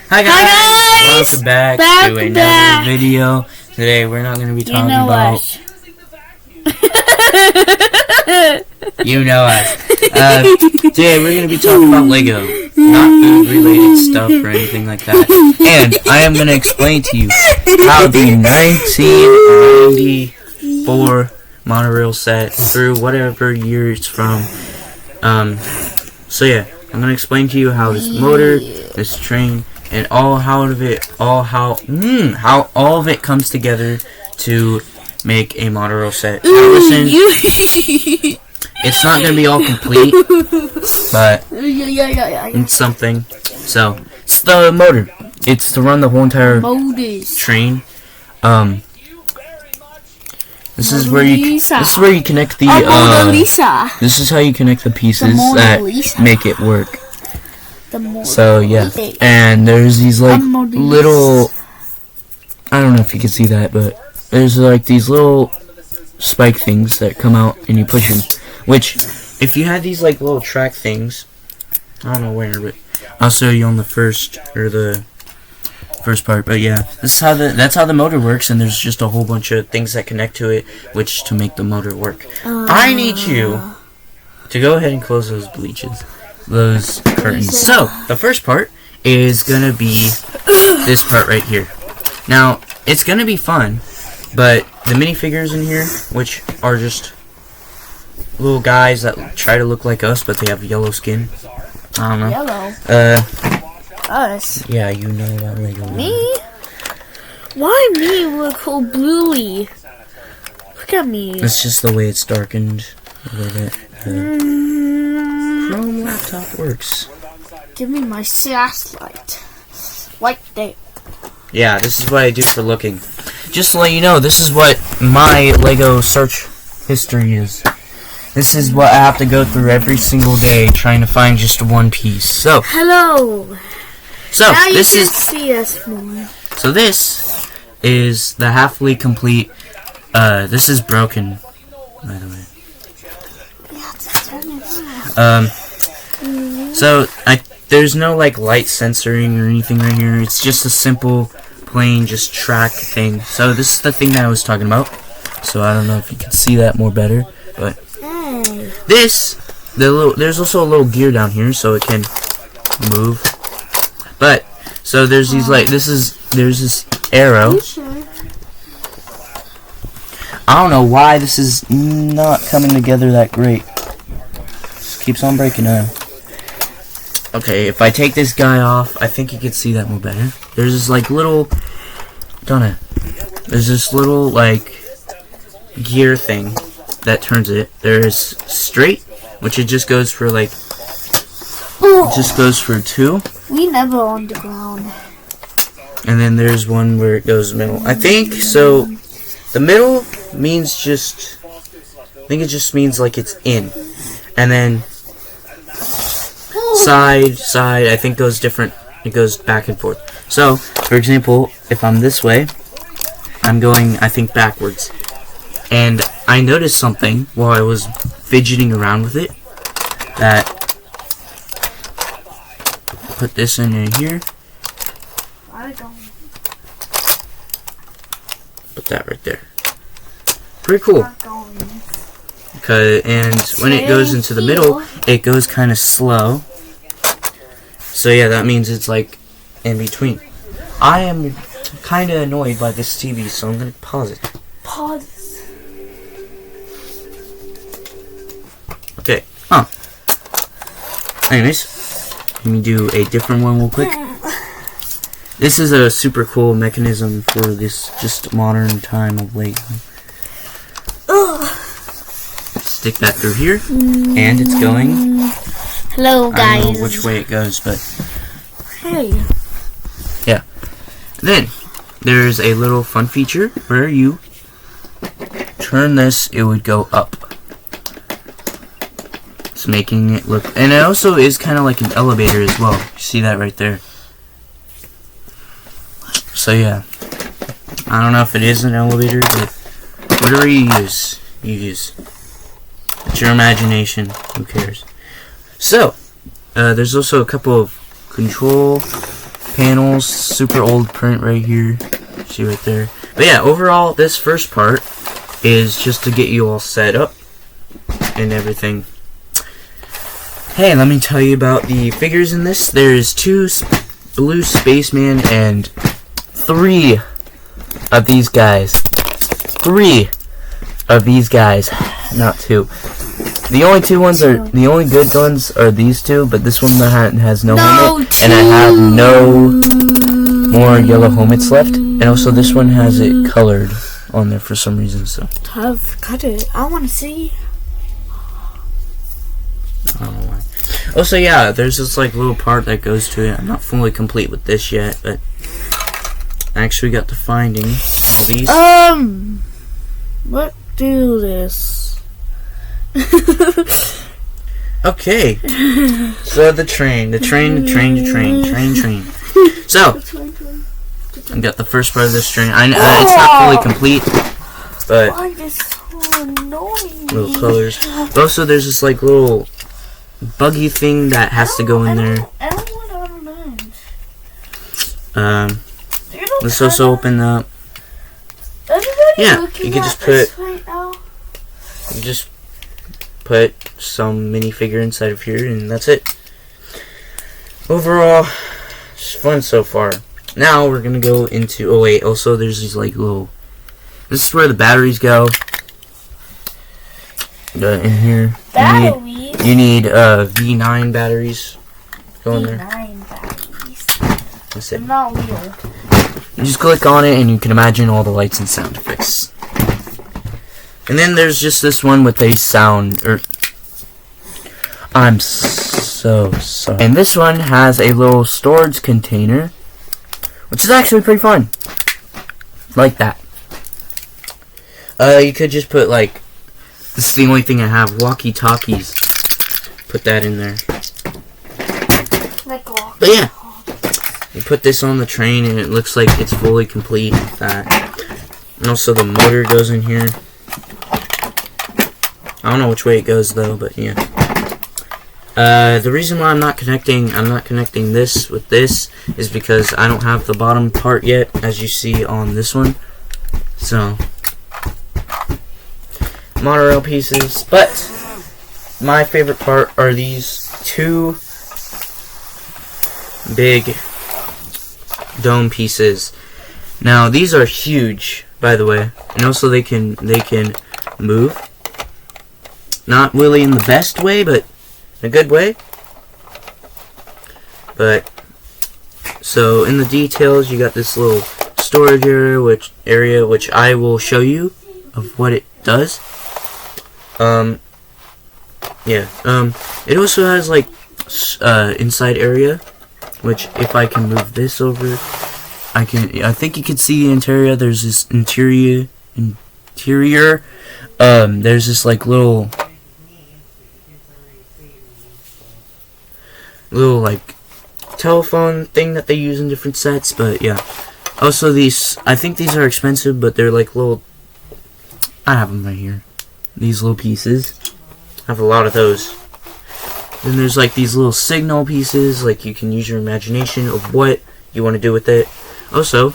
Hi guys! Welcome back to another video. Today we're not going to be talking about... You know us. Today we're going to be talking about Lego. Not food related stuff or anything like that. And I am going to explain to you how the 1994 Monorail set through whatever year it's from. So yeah, I'm going to explain to you how this motor, this train, and how all of it comes together to make a Monorail set. Now listen, it's not going to be all complete, but it's something. So, it's the motor. It's to run the whole entire train. This is where you connect the this is how you connect the pieces that make it work. So yeah, and there's these like little, I don't know if you can see that, but there's like these little spike things that come out and you push them, which if you had these like little track things, I don't know where, but I'll show you on the first part. But yeah, that's how the motor works, and there's just a whole bunch of things that connect to it, which to make the motor work. I need you to go ahead and close those those curtains. So the first part is gonna be this part right here. Now it's gonna be fun, but the minifigures in here, which are just little guys that try to look like us, but they have yellow skin. I don't know. Yellow. Us. Yeah, you know about Lego. Me? Why me look all bluey? Look at me. It's just the way it's darkened. The way that Chrome laptop works. Give me my flashlight. Right there. Yeah, this is what I do for looking. Just to let you know, this is what my Lego search history is. This is what I have to go through every single day trying to find just one piece. So, hello. So now this you is can see us more. So this is the halfly complete. This is broken, by the way. So there's no like light censoring or anything right here. It's just a simple, plain, just track thing. So this is the thing that I was talking about. So I don't know if you can see that more better, but there's also a little gear down here so it can move. But so there's these like there's this arrow. I don't know why this is not coming together that great. Just keeps on breaking up. Okay, if I take this guy off, I think you can see that more better. There's this like little, there's this little like gear thing that turns it. There's straight, which it just goes for like, it just goes for 2. We never on the ground. And then there's one where it goes middle. I think so. The middle means just, I think it just means like it's in, and then side, I think goes different. It goes back and forth. So, for example, if I'm this way, I'm going, I think, backwards. And I noticed something while I was fidgeting around with it, that put this in here. Put that right there. Pretty cool. And when it goes into the middle, it goes kind of slow. So yeah, that means it's like in between. I am kind of annoyed by this TV, so I'm gonna pause it. Pause. Okay. Anyways, let me do a different one real quick. This is a super cool mechanism for this just modern time of Lego. Stick that through here, and it's going. Hello, guys. I don't know which way it goes, but hey. Yeah. Then there's a little fun feature where you turn this; it would go up. It's making it look, and it also is kind of like an elevator as well. You see that right there. So yeah, I don't know if it is an elevator, but whatever you use. It's your imagination. Who cares? So, there's also a couple of control panels, super old print right here. See right there. But yeah, overall, this first part is just to get you all set up and everything. Hey, let me tell you about the figures in this. There's 2 blue spaceman and 3 of these guys. 3 of these guys, not 2. The only good ones are these 2, but this one has no helmet, and I have no more yellow helmets left, and also this one has it colored on there for some reason. So cut it. I want to see. I don't know why. Also, yeah, there's this like little part that goes to it. I'm not fully complete with this yet, but I actually got to finding all these. What do this? Okay. So the train. So I got the first part of this train. It's not fully complete, but why is so annoying? Little colors. Also, there's this like little buggy thing that has to go in there. I don't want ornaments. Let's also open up. Yeah, you can just put some minifigure inside of here, and that's it. Overall, it's fun so far. Now we're gonna go into. Oh wait, also there's these like little. This is where the batteries go. In here, you need V9 batteries. Go in there. V9 batteries. That's it. They're not real. You just click on it, and you can imagine all the lights and sound effects. And then there's just this one with a sound. I'm so sorry. And this one has a little storage container, which is actually pretty fun. Like that. You could just put like. This is the only thing I have. Walkie-talkies. Put that in there. But yeah. You put this on the train and it looks like it's fully complete with that. And also the motor goes in here. I don't know which way it goes though, but yeah. The reason why I'm not connecting this with this is because I don't have the bottom part yet, as you see on this one. So Monorail pieces, but my favorite part are these 2 big dome pieces. Now these are huge, by the way, and also they can move. Not really in the best way, but in a good way. But so in the details, you got this little storage area, which I will show you of what it does. It also has like inside area, which if I can move this over, I think you can see the interior. There's this interior. There's this like little like telephone thing that they use in different sets, but yeah. Also these, I think these are expensive, but they're like little. I have them right here. These little pieces. I have a lot of those. Then there's like these little signal pieces, like you can use your imagination of what you want to do with it. Also,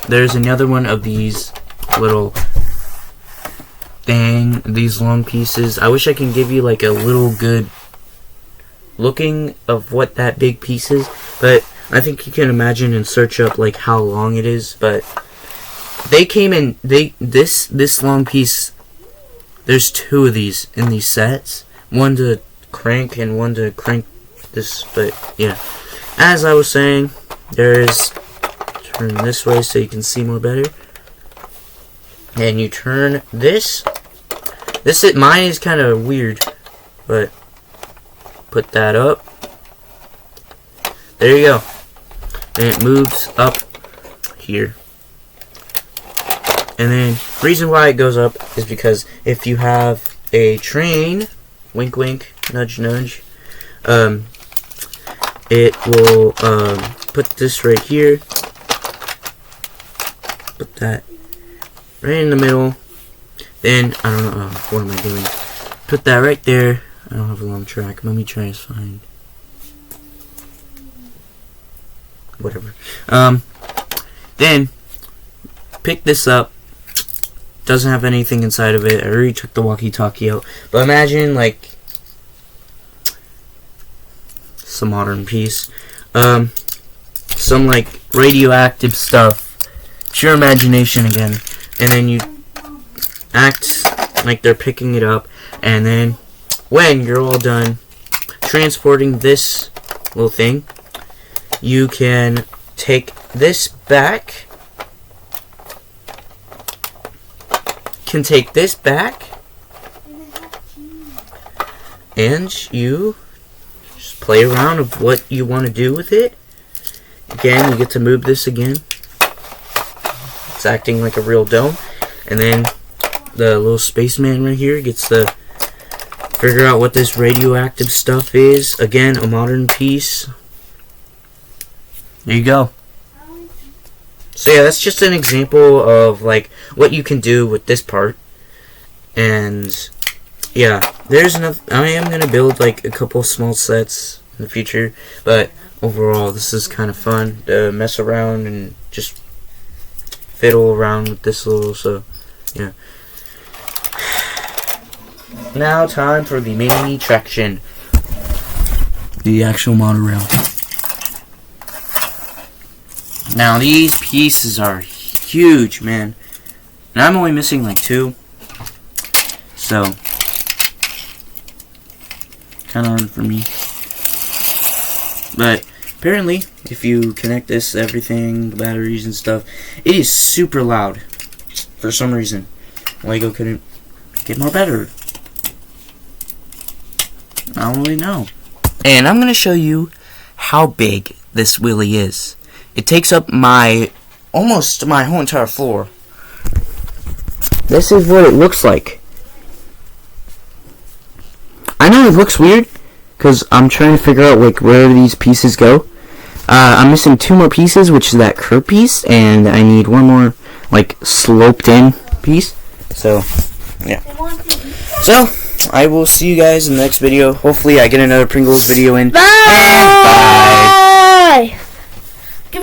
there's another one of these little these long pieces. I wish I can give you like a little good looking of what that big piece is, but I think you can imagine and search up like how long it is. But they came in this long piece. There's 2 of these in these sets, one to crank and one to crank this. But yeah, as I was saying, there's turn this way so you can see more better, and you turn this. Mine is kind of weird, but put that up. There you go. And it moves up here. And then the reason why it goes up is because if you have a train, wink wink, nudge nudge, it will put this right here. Put that right in the middle. Then I don't know what am I doing. Put that right there. I don't have a long track. Let me try to find. whatever. Then pick this up. Doesn't have anything inside of it. I already took the walkie-talkie out. But imagine like some modern piece. Some like radioactive stuff. It's your imagination again. And then you act like they're picking it up. And then when you're all done transporting this little thing, you can take this back. And you just play around of what you want to do with it. Again, you get to move this again. It's acting like a real dome. And then the little spaceman right here gets to figure out what this radioactive stuff is. Again, a modern piece. There you go. So yeah, that's just an example of like what you can do with this part. And yeah, there's enough. I am gonna build like a couple small sets in the future, but overall this is kind of fun to mess around and just fiddle around with this little. So yeah. Now time for the main attraction, the actual monorail. Now these pieces are huge, man, and I'm only missing like 2, so kind of hard for me. But apparently, if you connect this, everything, the batteries and stuff, it is super loud for some reason. Lego couldn't get more better. I don't really know. And I'm gonna show you how big this wheelie is. It takes up almost my whole entire floor. This is what it looks like. I know it looks weird because I'm trying to figure out like where these pieces go. I'm missing 2 more pieces, which is that curve piece, and I need 1 more like sloped in piece. So yeah. So I will see you guys in the next video. Hopefully I get another Pringles video in. Bye! And bye!